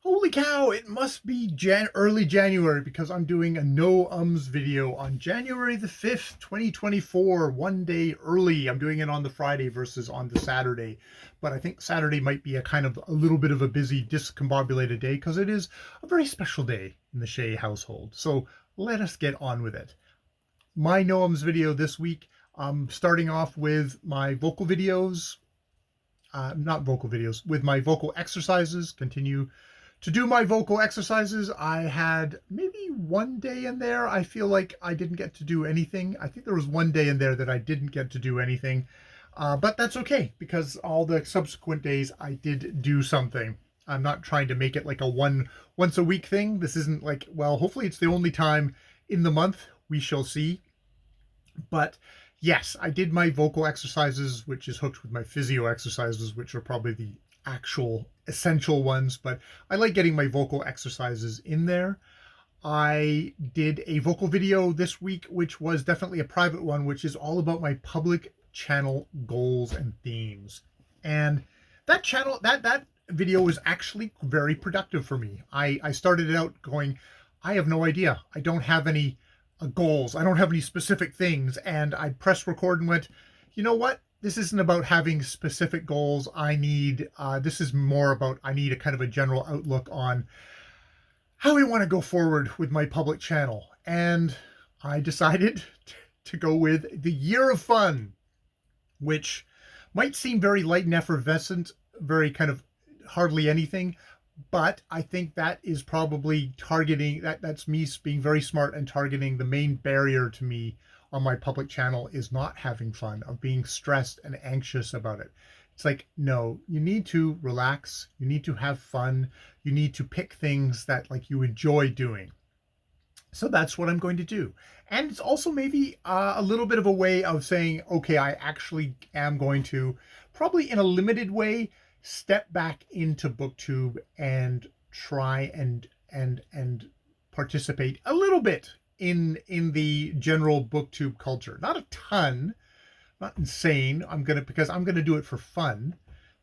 Holy cow, it must be early January because I'm doing a no ums video on January the 5th, 2024, one day early. I'm doing it on the Friday versus on the Saturday. But I think Saturday might be a kind of a little bit of a busy, discombobulated day because it is a very special day in the Shea household. So let us get on with it. My no ums video this week, I'm starting off with my vocal videos, not vocal videos, with my vocal exercises, continue to do my vocal exercises. I had maybe one day in there I feel like I didn't get to do anything. I think there was one day in there that I didn't get to do anything, but that's okay because all the subsequent days I did do something. I'm not trying to make it like a once a week thing. This isn't like, well, hopefully it's the only time in the month. We shall see. But yes, I did my vocal exercises, which is hooked with my physio exercises, which are probably the actual essential ones, but I like getting my vocal exercises in there. I did a vocal video this week, which was definitely a private one, which is all about my public channel goals and themes. And that video was actually very productive for me. I started it out going, I have no idea. I don't have any goals. I don't have any specific things. And I pressed record and went, you know what? This isn't about having specific goals. This is more about, I need a kind of a general outlook on how I want to go forward with my public channel. And I decided to go with the Year of Fun, which might seem very light and effervescent, very kind of hardly anything, but I think that is probably targeting, that's me being very smart and targeting the main barrier to me on my public channel is not having fun, of being stressed and anxious about it. It's like, no, you need to relax, you need to have fun, you need to pick things that like you enjoy doing. So that's what I'm going to do. And it's also maybe a little bit of a way of saying, okay, I actually am going to, probably in a limited way, step back into BookTube and try and participate a little bit in the general BookTube culture. Not a ton, not insane. Because I'm gonna do it for fun.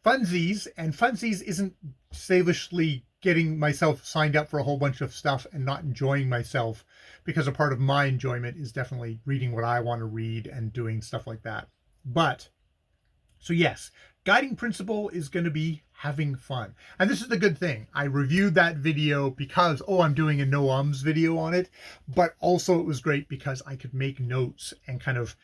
Funsies, and funsies isn't slavishly getting myself signed up for a whole bunch of stuff and not enjoying myself, because a part of my enjoyment is definitely reading what I want to read and doing stuff like that. But so yes, guiding principle is going to be having fun. And this is the good thing. I reviewed that video because, oh, I'm doing a no ums video on it, but also it was great because I could make notes and kind of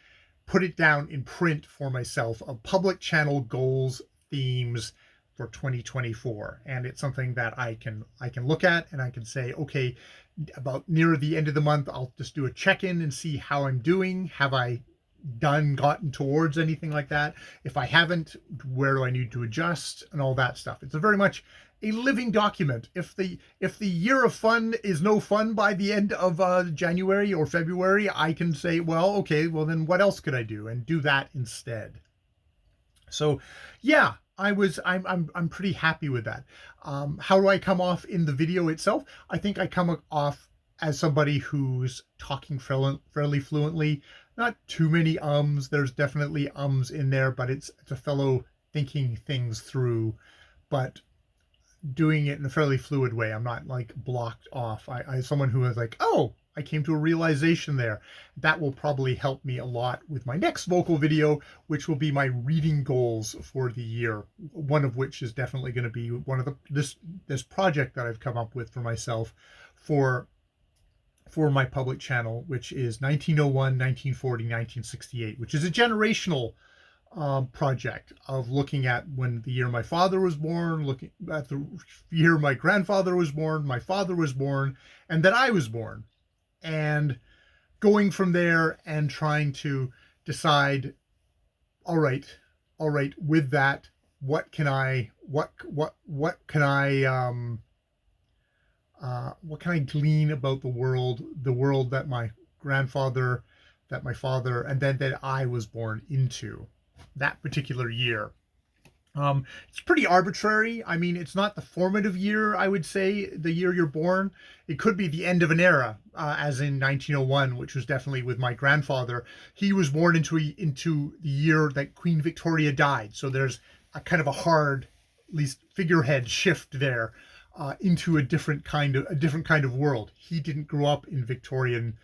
put it down in print for myself of public channel goals, themes for 2024. And it's something that I can look at and I can say, okay, about near the end of the month, I'll just do a check-in and see how I'm doing. Have I gotten towards anything like that? If I haven't, where do I need to adjust and all that stuff? It's a very much a living document. If the Year of Fun is no fun by the end of January or February, I can say, well, okay, well then what else could I do, and do that instead. So yeah, I'm pretty happy with that. How do I come off in the video itself? I think I come off as somebody who's talking fairly fluently. Not too many ums. There's definitely ums in there, but it's a fellow thinking things through, but doing it in a fairly fluid way. I'm not like blocked off. I someone who is like, oh, I came to a realization there. That will probably help me a lot with my next vocal video, which will be my reading goals for the year. One of which is definitely going to be one of this project that I've come up with for myself for my public channel, which is 1901, 1940, 1968, which is a generational project of looking at when the year my father was born, looking at the year my grandfather was born, my father was born, and then I was born, and going from there and trying to decide, all right, with that, what can I glean about the world that my grandfather, that my father, and then that I was born into that particular year. It's pretty arbitrary. I mean, it's not the formative year, I would say, the year you're born. It could be the end of an era, as in 1901, which was definitely with my grandfather. He was born into the year that Queen Victoria died. So there's a kind of a hard, at least figurehead shift there. into a different kind of world. He didn't grow up in Victorian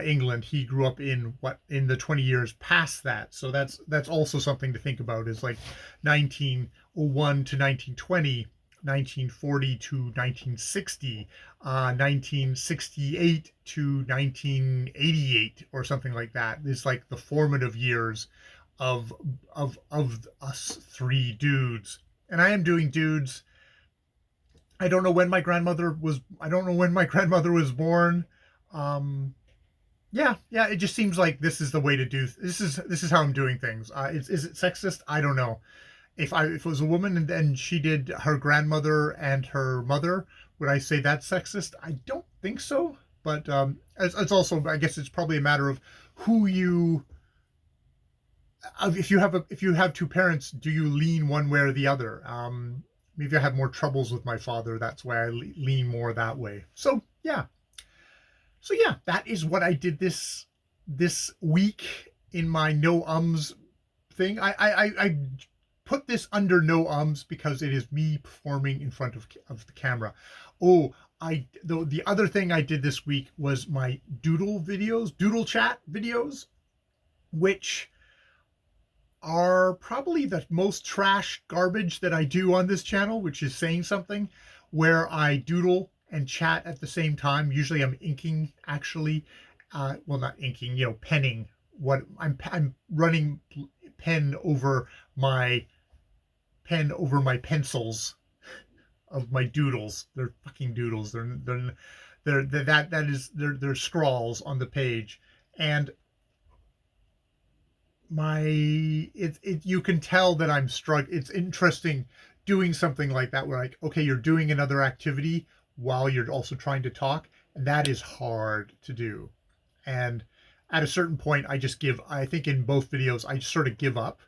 England. He grew up in the 20 years past that. So that's also something to think about. Is like 1901 to 1920, 1940 to 1960, 1968 to 1988, or something like that. It's like the formative years of us three dudes. And I am doing dudes. I don't know when my grandmother was. I don't know when my grandmother was born. Um, yeah. It just seems like this is the way to do. This is how I'm doing things. Is it sexist? I don't know. If it was a woman and then she did her grandmother and her mother, would I say that's sexist? I don't think so. But it's also, I guess it's probably a matter of who you. If you have two parents, do you lean one way or the other? Maybe I have more troubles with my father. That's why I lean more that way. So yeah, that is what I did this week in my no ums thing. I put this under no ums because it is me performing in front of the camera. Oh, the other thing I did this week was my doodle chat videos, which are probably the most trash garbage that I do on this channel, which is saying something, where I doodle and chat at the same time. Usually I'm inking, actually. Well, not inking, penning. What I'm running pen over my pencils of my doodles. They're fucking doodles. They're scrawls on the page. And you can tell that I'm struggling. It's interesting doing something like that where, like, okay, you're doing another activity while you're also trying to talk, and that is hard to do. And at a certain point, I think in both videos I just sort of give up.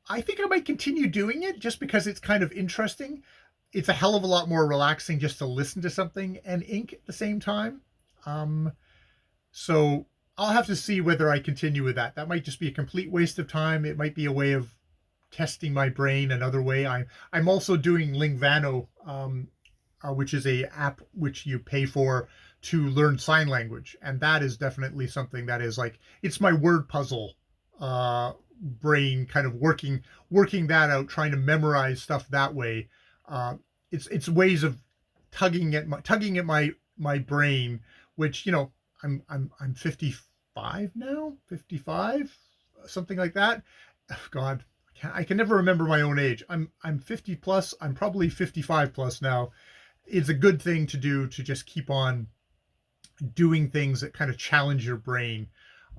I think I might continue doing it just because it's kind of interesting. It's a hell of a lot more relaxing just to listen to something and ink at the same time. So I'll have to see whether I continue with that. That might just be a complete waste of time. It might be a way of testing my brain another way. I'm also doing Lingvano, which is a app which you pay for to learn sign language, and that is definitely something that is like, it's my word puzzle brain kind of working that out, trying to memorize stuff that way. It's ways of tugging at my brain, which, I'm 55 now, 55, something like that. Oh, God, I can never remember my own age. I'm 50 plus. I'm probably 55 plus now. It's a good thing to do, to just keep on doing things that kind of challenge your brain.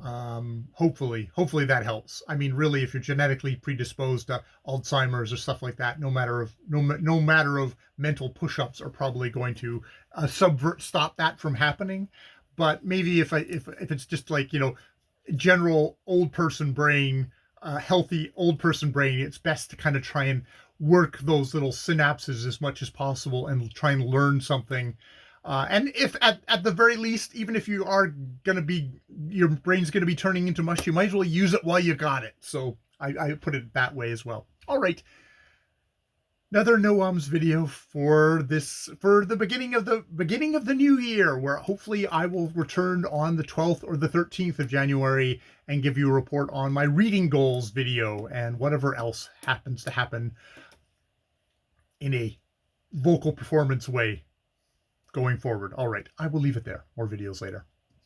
Hopefully that helps. I mean, really, if you're genetically predisposed to Alzheimer's or stuff like that, no matter of mental push-ups are probably going to stop that from happening. But maybe if it's just like, general old person brain, healthy old person brain, it's best to kind of try and work those little synapses as much as possible and try and learn something. And if at the very least, even if you are going to be, your brain's going to be turning into mush, you might as well use it while you got it. So I put it that way as well. All right. Another no ums video for the beginning of the new year, where hopefully I will return on the 12th or the 13th of January and give you a report on my reading goals video and whatever else happens to happen in a vocal performance way going forward. All right, I will leave it there. More videos later.